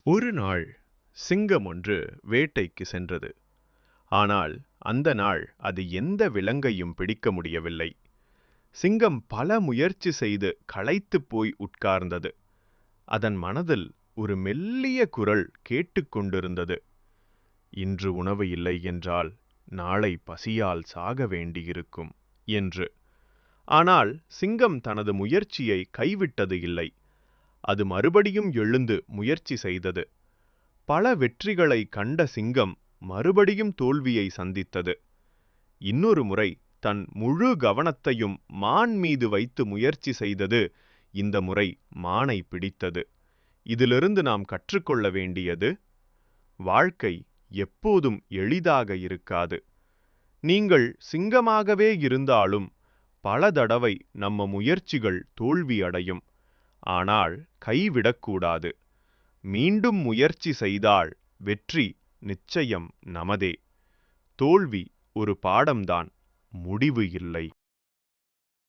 ஒரு நாள் சிங்கம் ஒன்று வேட்டைக்கு சென்றது. ஆனால் அந்த நாள் அது எந்த விலங்கையும் பிடிக்க முடியவில்லை. சிங்கம் பல முயற்சி செய்து களைத்துப் போய் உட்கார்ந்தது. அதன் மனதில் ஒரு மெல்லிய குரல் கேட்டுக்கொண்டிருந்தது. இன்று உணவு இல்லை என்றால் நாளை பசியால் சாக வேண்டியிருக்கும் என்று. ஆனால் சிங்கம் தனது முயற்சியை கைவிட்டது இல்லை. அது மறுபடியும் எழுந்து முயற்சி செய்தது. பல வெற்றிகளை கண்ட சிங்கம் மறுபடியும் தோல்வியை சந்தித்தது. இன்னொரு முறை தன் முழு கவனத்தையும் மான் மீது வைத்து முயற்சி செய்தது. இந்த முறை மானை பிடித்தது. இதிலிருந்து நாம் கற்றுக்கொள்ள வேண்டியது, வாழ்க்கை எப்போதும் எளிதாக இருக்காது. நீங்கள் சிங்கமாகவே இருந்தாலும் பல தடவை நம்ம முயற்சிகள் தோல்வி அடையும். ஆனால் கைவிடக்கூடாது. மீண்டும் முயற்சி செய்தால் வெற்றி நிச்சயம் நமதே. தோல்வி ஒரு பாடம்தான், முடிவு இல்லை.